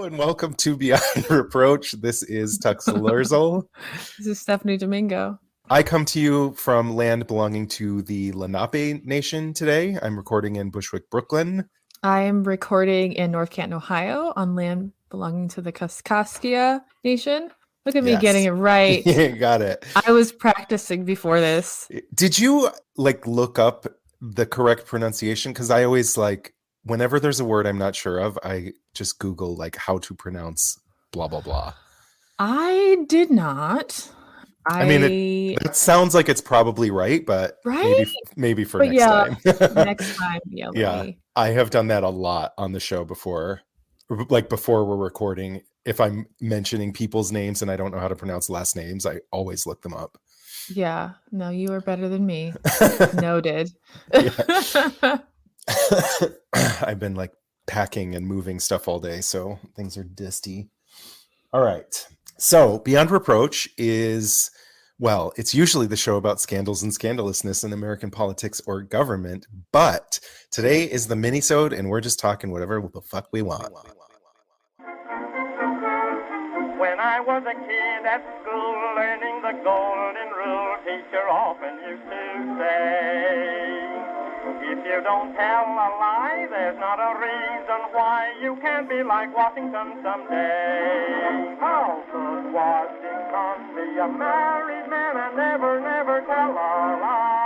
and welcome to Beyond Reproach. This is Tuxalurzel. This is Stephanie Domingo. I come to you from land belonging to the Lenape Nation today. I'm recording in Bushwick, Brooklyn. I am recording in North Canton, Ohio, on land belonging to the Kaskaskia Nation. Look at me getting it right. You got it. I was practicing before this. Did you look up the correct pronunciation? Because I always whenever there's a word I'm not sure of, I just Google how to pronounce blah, blah, blah. I did not. I mean, it sounds like it's probably right, but maybe for next time. Next time. Yeah. I have done that a lot on the show before. Before we're recording, if I'm mentioning people's names and I don't know how to pronounce last names, I always look them up. Yeah. No, you are better than me. Noted. I've been packing and moving stuff all day, so things are disty. All right. So Beyond Reproach is, it's usually the show about scandals and scandalousness in American politics or government, but today is the Minisode, and we're just talking whatever the fuck we want. When I was a kid at school learning the golden rule, teacher often used to say, if you don't tell a lie, there's not a reason why you can't be like Washington someday. How could Washington be a married man and never, never tell a lie?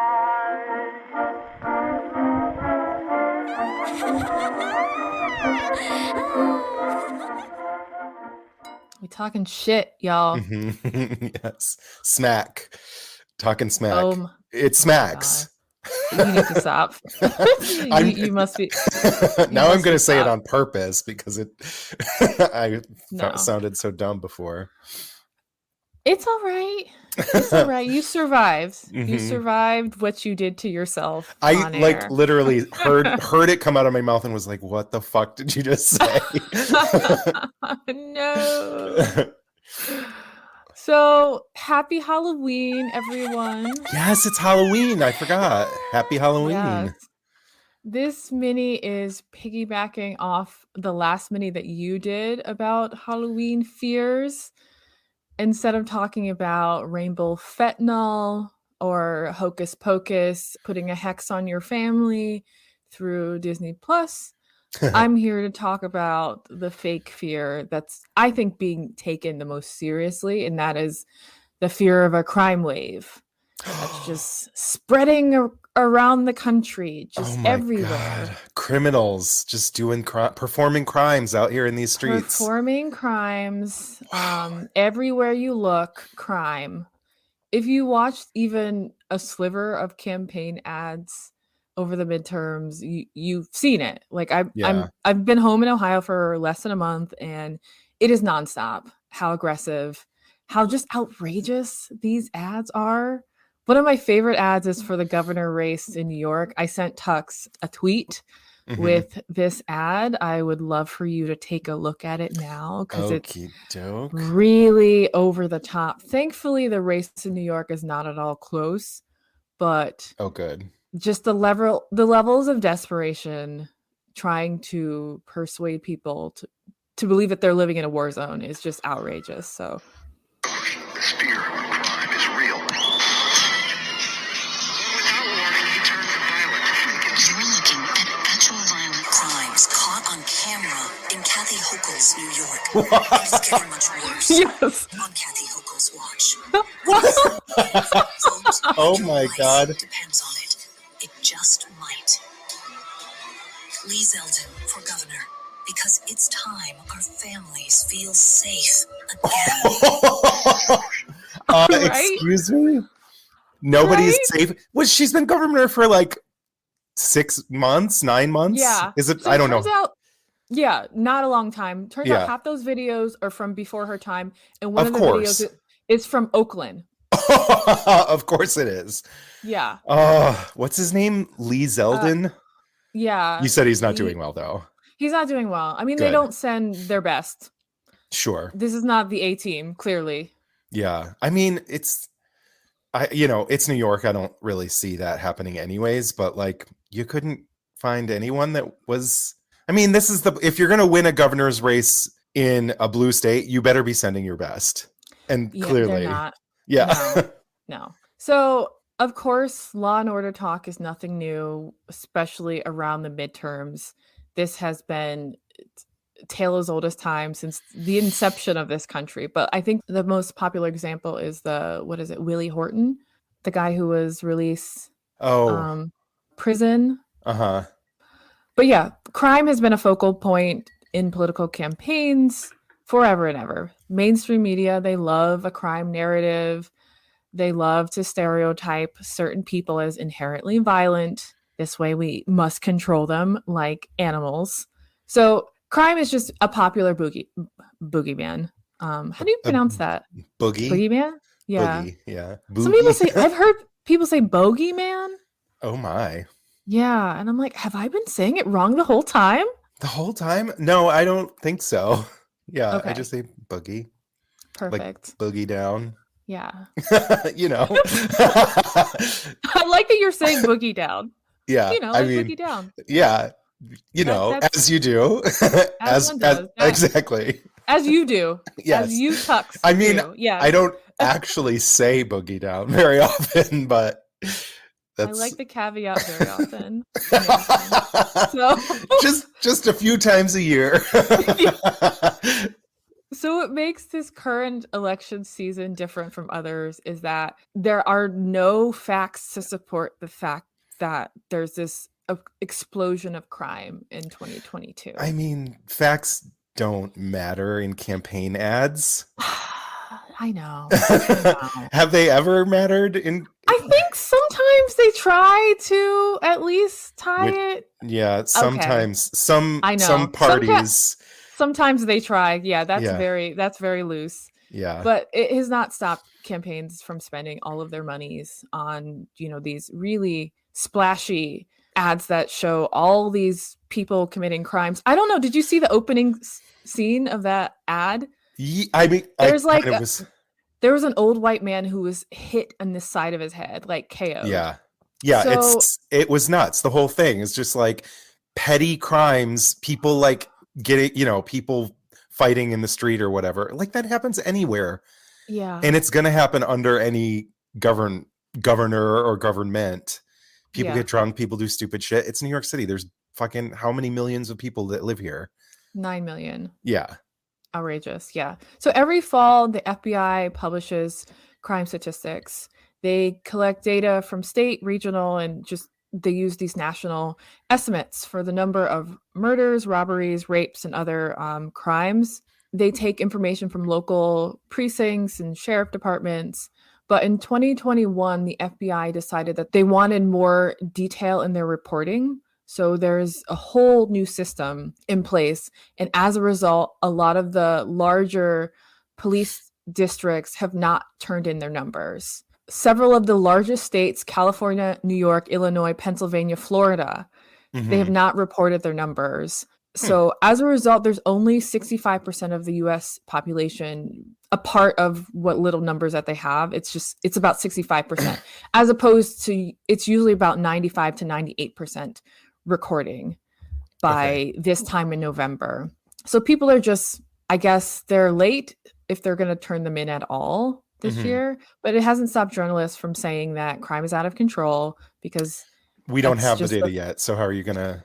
We talking shit, y'all. Yes. Smack. Talking smack. It smacks. You need to stop. you must be. Now I'm going to say it on purpose because sounded so dumb before. It's all right. It's all right. You survived. Mm-hmm. You survived what you did to yourself. I literally heard it come out of my mouth and was like, "What the fuck did you just say?" No. So, happy Halloween, everyone. Yes, it's Halloween. I forgot. Happy Halloween. Yes. This mini is piggybacking off the last mini that you did about Halloween fears. Instead of talking about rainbow fentanyl or Hocus Pocus, putting a hex on your family through Disney Plus, I'm here to talk about the fake fear that's, I think, being taken the most seriously, and that is the fear of a crime wave that's just spreading around the country, just everywhere. God. Criminals just performing crimes out here in these streets. Performing crimes. Everywhere you look, crime. If you watched even a sliver of campaign ads over the midterms, you've seen it. I've been home in Ohio for less than a month, and it is nonstop. How aggressive, how just outrageous these ads are. One of my favorite ads is for the governor race in New York. I sent Tux a tweet with this ad. I would love for you to take a look at it now because it's really over the top. Thankfully, the race in New York is not at all close, but good. Just the levels of desperation trying to persuade people to believe that they're living in a war zone is just outrageous. So the fear of crime is real. Without warning, he turned to violent. You're looking at actual violent crimes caught on camera in Kathy Hochul's New York. It's getting much worse. Yes. On Kathy Hochul's watch. Oh my God. Depends on it. It just might. Lee Zeldin for governor, because it's time our families feel safe again. Excuse me? Nobody's safe? She's been governor for 6 months, 9 months? Yeah. Is it? So I don't know. Not a long time. Turns out half those videos are from before her time, and one of the videos is from Oakland. Of course it is. Yeah. What's his name? Lee Zeldin? Yeah. You said he's not doing well, though. He's not doing well. I mean, They don't send their best. Sure. This is not the A team, clearly. Yeah. I mean, it's New York. I don't really see that happening anyways, but you couldn't find anyone that was, I mean, if you're going to win a governor's race in a blue state, you better be sending your best. And Yeah, clearly, they're not. yeah. No. So, of course, Law and Order talk is nothing new, especially around the midterms. This has been tale as old as time since the inception of this country. But I think the most popular example is Willy Horton, the guy who was released Oh, prison. uh-huh. But yeah, crime has been a focal point in political campaigns forever and ever. Mainstream media, they love a crime narrative. They love to stereotype certain people as inherently violent. This way we must control them like animals. So crime is just a popular boogeyman. How do you pronounce that? Boogie? Boogeyman? Yeah. Boogie, yeah. Some people say, I've heard people say bogeyman. Oh my. Yeah. And I'm like, have I been saying it wrong the whole time? The whole time? No, I don't think so. Yeah, Okay. I just say boogie. Perfect. Like boogie down. Yeah. You know. I like that you're saying boogie down. Yeah. You know, like boogie down. Yeah. You know, That's- as you do. As one does. Exactly. As you do. Yes. As you tucks. I mean, do. Yeah. I don't actually say boogie down very often, but I that's like the caveat very often. So just a few times a year. So what makes this current election season different from others is that there are no facts to support the fact that there's this explosion of crime in 2022. I mean, facts don't matter in campaign ads. I know. Have they ever mattered in? I think sometimes they try to at least tie it. Yeah, sometimes I know. some parties. Sometimes they try. Yeah, that's very loose. Yeah. But it has not stopped campaigns from spending all of their monies on, these really splashy ads that show all these people committing crimes. I don't know. Did you see the opening scene of that ad? I mean, there was an old white man who was hit on the side of his head, like KO. Yeah. Yeah. So, it was nuts. The whole thing is just like petty crimes, people like getting, people fighting in the street or whatever. Like that happens anywhere. Yeah. And it's going to happen under any governor or government. People get drunk, people do stupid shit. It's New York City. There's fucking how many millions of people that live here? 9 million. Yeah. Outrageous. Yeah. So every fall, the FBI publishes crime statistics. They collect data from state, regional, and they use these national estimates for the number of murders, robberies, rapes, and other crimes. They take information from local precincts and sheriff departments. But in 2021, the FBI decided that they wanted more detail in their reporting. So there's a whole new system in place. And as a result, a lot of the larger police districts have not turned in their numbers. Several of the largest states, California, New York, Illinois, Pennsylvania, Florida, they have not reported their numbers. So as a result, there's only 65% of the US population a part of what little numbers that they have. It's about 65%, as opposed to it's usually about 95 to 98% recording by this time in November. So people are I guess they're late if they're going to turn them in at all this year, but it hasn't stopped journalists from saying that crime is out of control because we don't have the data yet. So how are you going to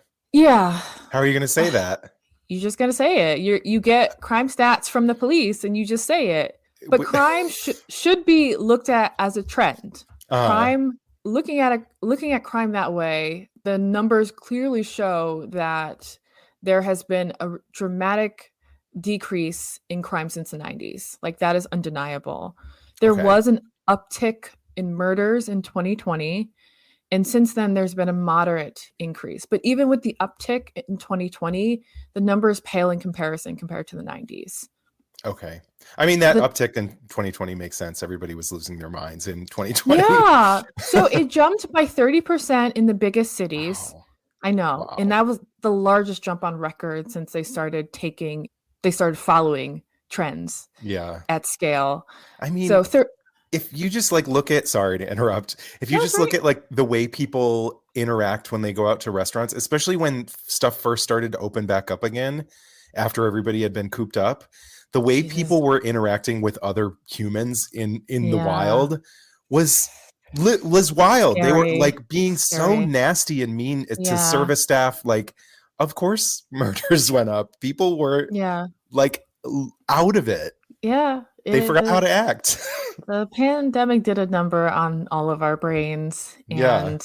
say that? You just got to say it. You get crime stats from the police and you just say it. But crime should be looked at as a trend. Crime, looking at crime that way, the numbers clearly show that there has been a dramatic decrease in crime since the 90s. Like that is undeniable. There was an uptick in murders in 2020. And since then, there's been a moderate increase. But even with the uptick in 2020, the numbers pale in comparison compared to the 90s. Okay. I mean, that uptick in 2020 makes sense. Everybody was losing their minds in 2020. Yeah. So it jumped by 30% in the biggest cities. Wow. I know. Wow. And that was the largest jump on record since they started following trends at scale. I mean, so if you just look at, sorry to interrupt, if you look at the way people interact when they go out to restaurants, especially when stuff first started to open back up again, after everybody had been cooped up. The way Jesus. people were interacting with other humans in the Yeah. wild was wild. They were Scary. like being so Scary. nasty and mean to Yeah. service staff. Like, of course, murders went up. People were Yeah. like out of it. Yeah. They forgot how to act. The pandemic did a number on all of our brains. Yeah. And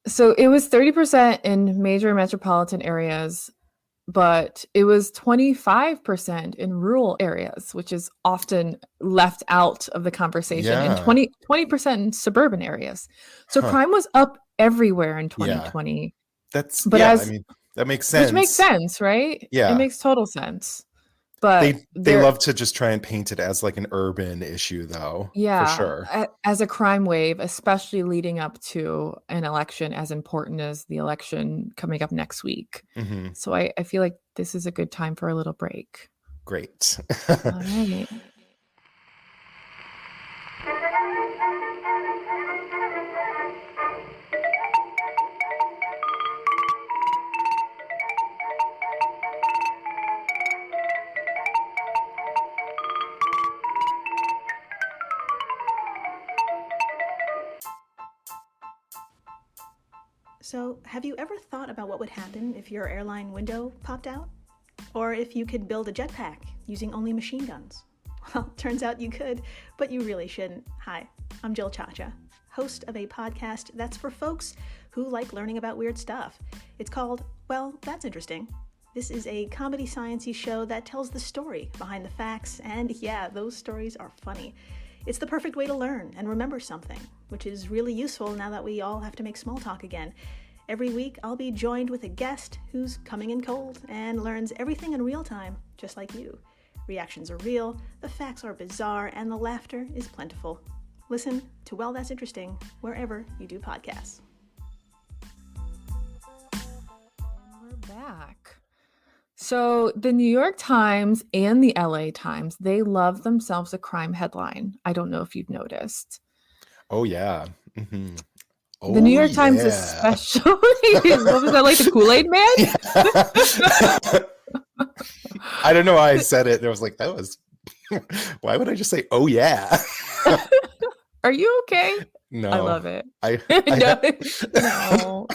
so it was 30% in major metropolitan areas, but it was 25% in rural areas, which is often left out of the conversation, and Yeah. 20% in suburban areas. So Huh. crime was up everywhere in 2020, That's But yeah. as- I mean, that makes sense. which makes sense, right? Yeah. It makes total sense. But They there- love to just try and paint it as like an urban issue, though. Yeah, for sure. As a crime wave, especially leading up to an election as important as the election coming up next week. Hmm. So I feel like this is a good time for a little break. Great. All right. So, have you ever thought about what would happen if your airline window popped out? Or if you could build a jetpack using only machine guns? Well, turns out you could, but you really shouldn't. Hi, I'm Jill Chacha, host of a podcast that's for folks who like learning about weird stuff. It's called, Well, That's Interesting. This is a comedy science-y show that tells the story behind the facts, and yeah, those stories are funny. It's the perfect way to learn and remember something, which is really useful now that we all have to make small talk again. Every week, I'll be joined with a guest who's coming in cold and learns everything in real time, just like you. Reactions are real, the facts are bizarre, and the laughter is plentiful. Listen to Well, That's Interesting wherever you do podcasts. We're back. So the New York Times and the LA Times, they love themselves a crime headline. I don't know if you've noticed. Oh yeah. Hmm. The New York Times especially. What was that, like the Kool-Aid man? I don't know why I said it. I was like, that was. Why would I just say, "Oh yeah"? Are you okay? No, I love it. No.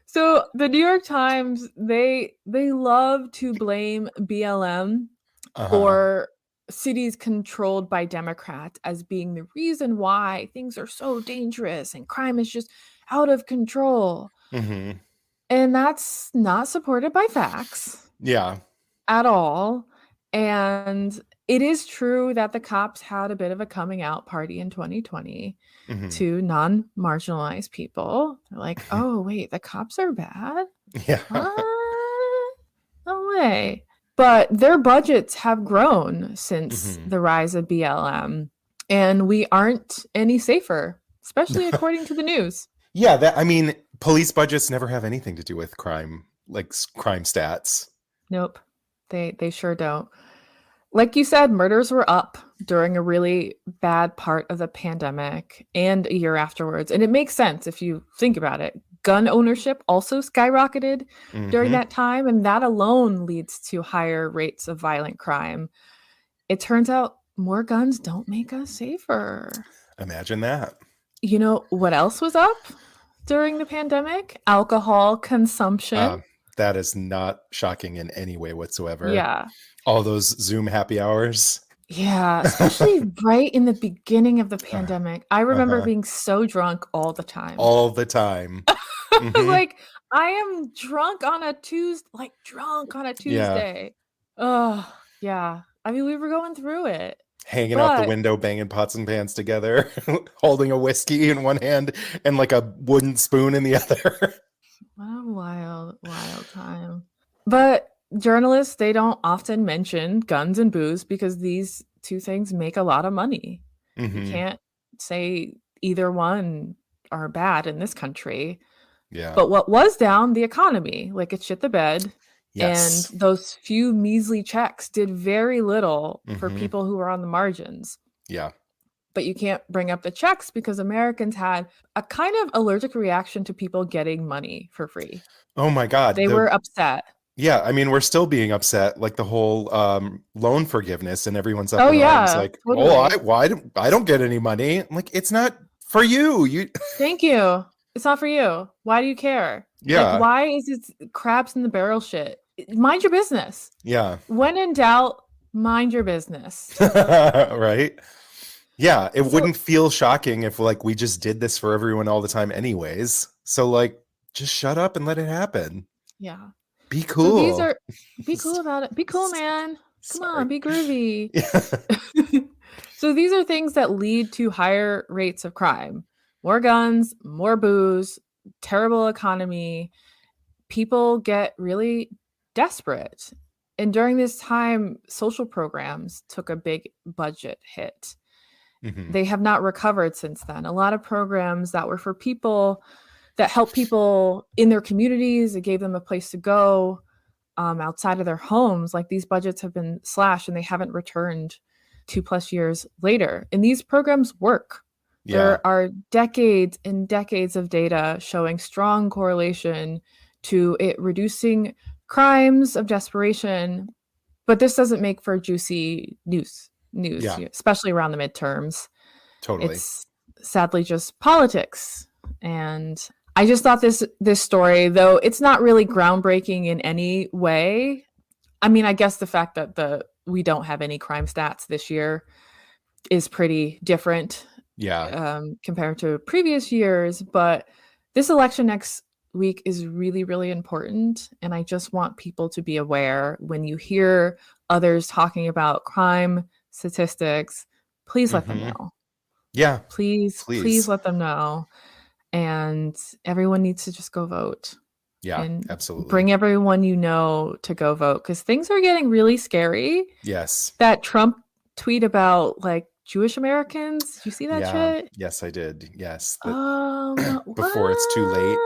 So the New York Times, they love to blame BLM Uh-huh. or cities controlled by Democrats as being the reason why things are so dangerous and crime is just out of control. Mhm. And that's not supported by facts Yeah. at all. And it is true that the cops had a bit of a coming out party in 2020 Mhm. to non-marginalized people. They're like, oh, wait, the cops are bad? Yeah. What? No way. But their budgets have grown since Mhm. the rise of BLM, and we aren't any safer, especially according to the news. Yeah. That I mean, police budgets never have anything to do with crime, like crime stats. Nope, they sure don't. Like you said, murders were up during a really bad part of the pandemic and a year afterwards. And it makes sense if you think about it. Gun ownership also skyrocketed during Mhm. that time, and that alone leads to higher rates of violent crime. It turns out more guns don't make us safer. Imagine that. You know what else was up during the pandemic? Alcohol consumption. That is not shocking in any way whatsoever. Yeah. All those Zoom happy hours. Yeah, especially right in the beginning of the pandemic. I remember Uh-huh. being so drunk all the time. All the time. Mhm. Like, I am drunk on a Tuesday. Oh, yeah. I mean, we were going through it. Hanging out the But- window, banging pots and pans together, holding a whiskey in one hand and like a wooden spoon in the other. What a wild, wild time. But journalists, they don't often mention guns and booze because these two things make a lot of money. You Mhm. can't say either one are bad in this country. Yeah. But what was down? The economy. Like, it shit the bed. Yes. And those few measly checks did very little for Mhm. people who were on the margins. Yeah. but you can't bring up the checks because Americans had a kind of allergic reaction to people getting money for free. Oh my God. They were upset. Yeah, I mean, we're still being upset, like the whole loan forgiveness, and everyone's up Oh, in arms, yeah, like, totally. oh, I don't get any money. I'm like, it's not for you. You, Thank you. It's not for you. Why do you care? Yeah. Like, why is it crabs in the barrel shit? Mind your business. yeah, When in doubt, mind your business. right. Yeah, it So- wouldn't feel shocking if like we just did this for everyone all the time, anyways. So like, just shut up and let it happen. Yeah. Be So cool. these are be cool about it. Be cool, man. Come on, be groovy. Yeah. So these are things that lead to higher rates of crime. More guns, more booze, terrible economy. People get really desperate. And during this time, social programs took a big budget hit. Mhm. They have not recovered since then. A lot of programs that were for people that helped people in their communities, it gave them a place to go outside of their homes. Like these budgets have been slashed and they haven't returned 2+ years later. And these programs work. Yeah. There are decades and decades of data showing strong correlation to it reducing crimes of desperation. But this doesn't make for juicy news, Yeah. especially around the midterms. Totally. It's sadly just politics. And I just thought this story, though it's not really groundbreaking in any way. I mean, I guess the fact that we don't have any crime stats this year is pretty different Yeah. compared to previous years. But this election next week is really, really important. And I just want people to be aware when you hear others talking about crime statistics, please let them Mhm. know. Yeah. Please let them know. And everyone needs to just go vote. Yeah. And Absolutely. bring everyone you know to go vote because things are getting really scary. Yes. That Trump tweet about like Jewish Americans, did you see that Yeah. shit? Yes, I did. Yes. Before it's too late.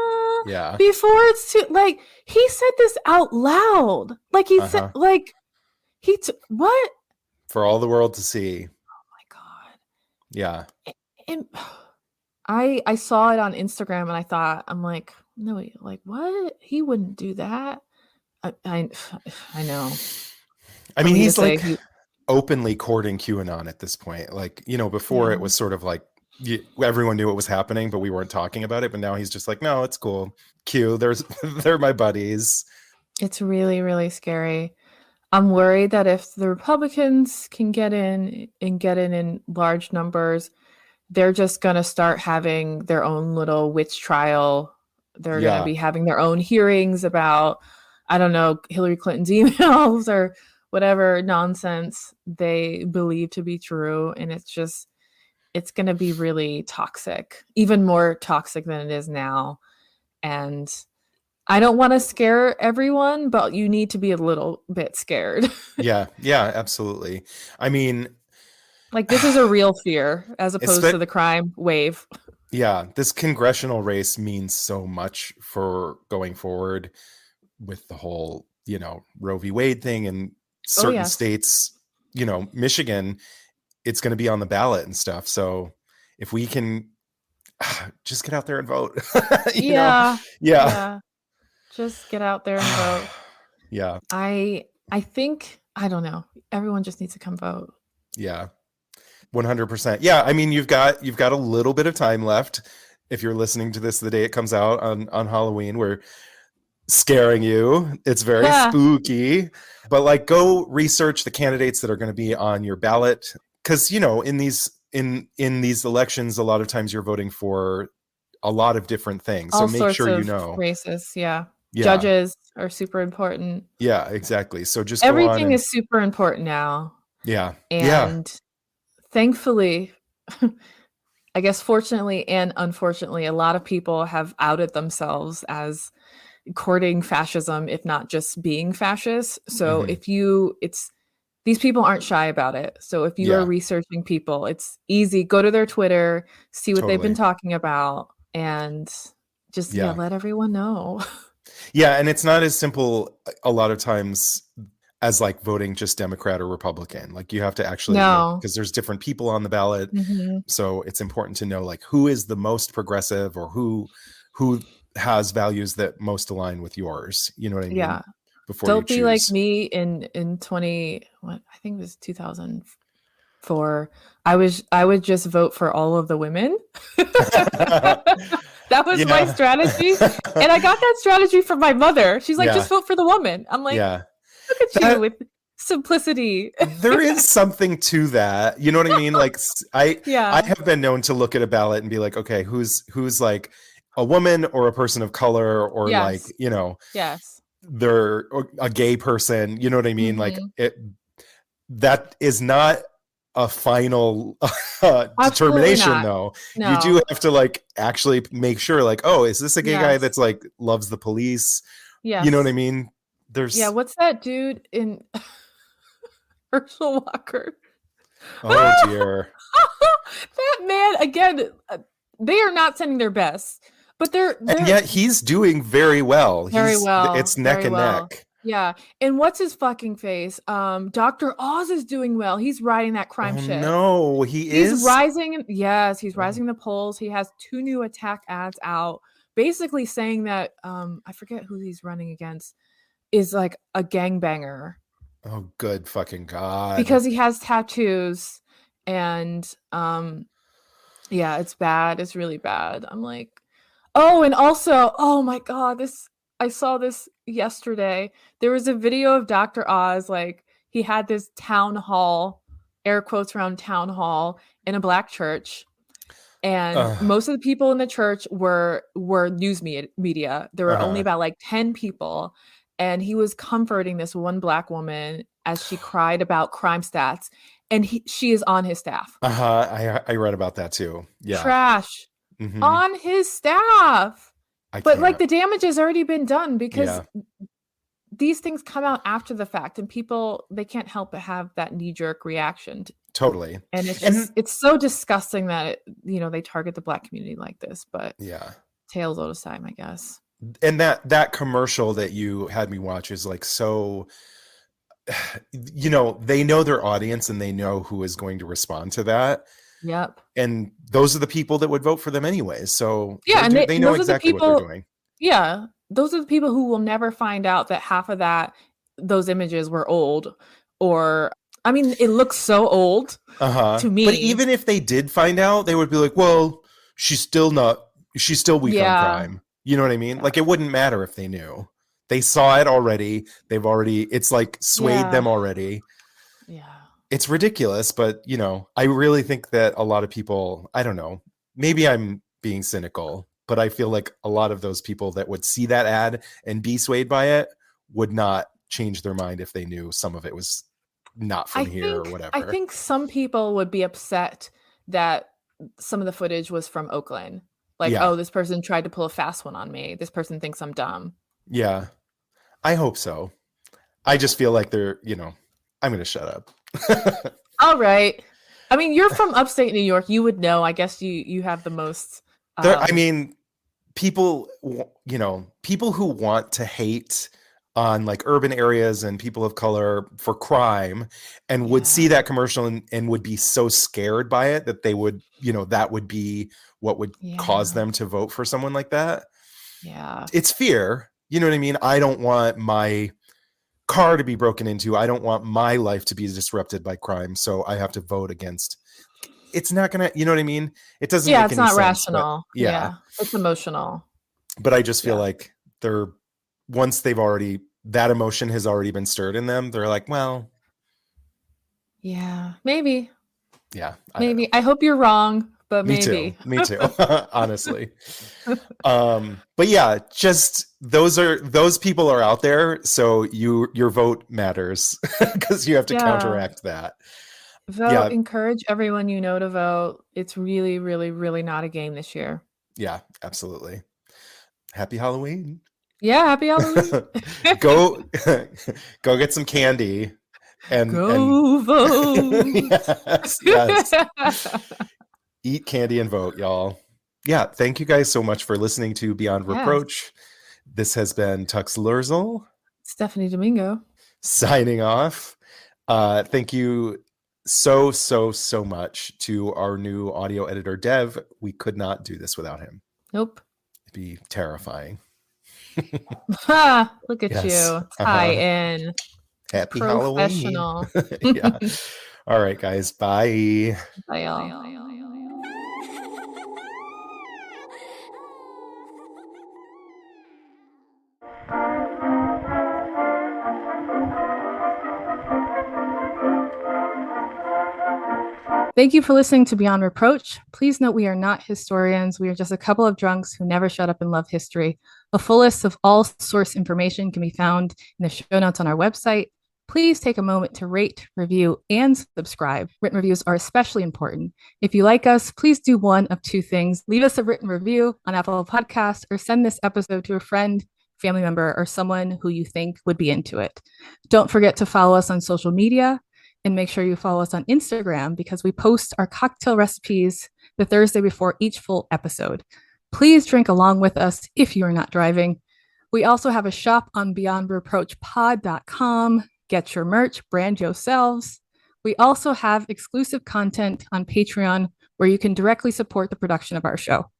Yeah. Before it's too like he said this out loud. Like he said like what? For all the world to see. Oh my God. Yeah. And I saw it on Instagram and I thought, I'm like, no, like what? He wouldn't do that. I know. I mean, me to he's say like openly courting QAnon at this point. Like, you know, before Yeah. it was sort of like everyone knew what was happening, but we weren't talking about it. But now he's just like, no, it's cool. Q, they're my buddies. It's really, really scary. I'm worried that if the Republicans can get in large numbers, they're just going to start having their own little witch trial. They're going to be having their own hearings about, I don't know, Hillary Clinton's emails or whatever nonsense they believe to be true. And it's going to be really toxic, even more toxic than it is now. And I don't want to scare everyone, but you need to be a little bit scared. Yeah, absolutely. I mean, like this is a real fear as opposed to the crime wave. Yeah, this congressional race means so much for going forward with the whole, you know, Roe v. Wade thing and certain states, you know, Michigan, it's going to be on the ballot and stuff. So if we can just get out there and vote. Yeah. Yeah. Just get out there and vote. Yeah. I think, I don't know. Everyone just needs to come vote. Yeah. 100%. Yeah. I mean, you've got a little bit of time left. If you're listening to this the day it comes out on Halloween, we're scaring you. It's very spooky, but like go research the candidates that are going to be on your ballot. Cause you know, in these elections, a lot of times you're voting for a lot of different things. All so make sure you sorts know. of races. Yeah. Judges are super important. Yeah, exactly. So just everything is super important now. Yeah. And thankfully, I guess fortunately and unfortunately, a lot of people have outed themselves as courting fascism, if not just being fascist. So these people aren't shy about it. So if you are researching people, it's easy. Go to their Twitter, see what they've been talking about, and just let everyone know. Yeah, and it's not as simple a lot of times as like voting just Democrat or Republican. Like you have to actually, No. because there's different people on the ballot. Mhm. So it's important to know like who is the most progressive or who has values that most align with yours. You know what I mean? Yeah. Before Don't you be like choose. me in 20, what I think it was 2004. I would just vote for all of the women. That was my Yeah. strategy. And I got that strategy from my mother. She's like, Yeah. just vote for the woman. I'm like, Yeah. look at That- you with simplicity. There is something to that. You know what I mean? Like I Yeah. have been known to look at a ballot and be like, okay, who's like a woman or a person of color or Yes. like, you know, Yes. they're a gay person. You know what I mean? Like it, that is not a final determination not. though. No. You do have to like actually make sure like, oh, is this a gay guy Yes. that's like loves the police? Yes. You know what I mean? There's Yeah, what's that dude in Herschel Walker? oh dear. That man again, they are not sending their best, but they're And yet he's doing very well. Very well, It's neck very and well. neck. yeah. And what's his fucking face? Dr. Oz is doing well. He's riding that crime Oh, shit. no, he He's is. rising. Yes, he's rising the polls. He has 2 new attack ads out, basically saying that I forget who he's running against is like a gangbanger Oh, good fucking God. because he has tattoos and yeah, it's bad. It's really bad. I'm like, oh, and also, oh my God, I saw this yesterday. There was a video of Dr. Oz, like he had this town hall, air quotes around town hall in a black church. And Ugh. most of the people in the church were news media. There were only about like 10 people. And he was comforting this one black woman as she cried about crime stats. And she is on his staff. I read about that too. Yeah. Trash. Mhm. On his staff. I But like can't. the damage has already been done because Yeah. these things come out after the fact and people, they can't help but have that knee-jerk reaction. Totally. And it's And- just, it's so disgusting that, they target the black community like this, but Yeah. tales all the time, I guess. And that commercial that you had me watch is like so, they know their audience and they know who is going to respond to that. Yep. And those are the people that would vote for them anyways. So Yeah, and they know those are the exactly what people- they're doing. Yeah. Those are the people who will never find out that half of those images were old or, I mean, it looks so old to me. But even if they did find out, they would be like, well, she's still weak on crime. You know what I mean? Like it wouldn't matter if they knew. They saw it already. It's like swayed them already. Yeah. It's ridiculous, but I really think that a lot of people, I don't know, maybe I'm being cynical, but I feel like a lot of those people that would see that ad and be swayed by it would not change their mind if they knew some of it was not from here or whatever. I think some people would be upset that some of the footage was from Oakland. Like, Yeah. oh, this person tried to pull a fast one on me. This person thinks I'm dumb. Yeah, I hope so. I just feel like I'm going to shut up. All right. I mean, you're from upstate New York. You would know. I guess you have the most. I mean, people who want to hate on like urban areas and people of color for crime and would see that commercial and would be so scared by it that they would, that would be what would cause them to vote for someone like that. Yeah. It's fear. You know what I mean? I don't want my car to be broken into. I don't want my life to be disrupted by crime. So I have to vote against. It's not going to, you know what I mean? It doesn't make Yeah, it's any not sense, rational. but yeah. It's emotional. But I just feel like once that emotion has already been stirred in them, they're like, well, Yeah, maybe. yeah, Maybe. I hope you're wrong, but me maybe. too. Me too. Honestly. But yeah, just those people are out there. So your vote matters because you have to counteract that. Vote. Yeah. Encourage everyone you know to vote. It's really, really, really not a game this year. Yeah, absolutely. Happy Halloween. Yeah, happy Halloween. Go get some candy and Go vote. yes. Eat candy and vote, y'all. Yeah, thank you guys so much for listening to Beyond Yes. Reproach. This has been Tux Lurzel. Stephanie Domingo. signing off. Thank you so much to our new audio editor, Dev. We could not do this without him. Nope. It'd be terrifying. Look at you. In. Happy Halloween. Professional. Yeah. All right, guys. Bye. Bye, y'all. Thank you for listening to Beyond Reproach. Please note we are not historians. We are just a couple of drunks who never shut up and love history. A full list of all source information can be found in the show notes on our website. Please take a moment to rate, review, and subscribe. Written reviews are especially important. If you like us, please do one of two things. Leave us a written review on Apple Podcasts or send this episode to a friend, family member, or someone who you think would be into it. Don't forget to follow us on social media. And make sure you follow us on Instagram because we post our cocktail recipes the Thursday before each full episode. Please drink along with us if you are not driving. We also have a shop on beyondreproachpod.com. Get your merch, brand yourselves. We also have exclusive content on Patreon where you can directly support the production of our show.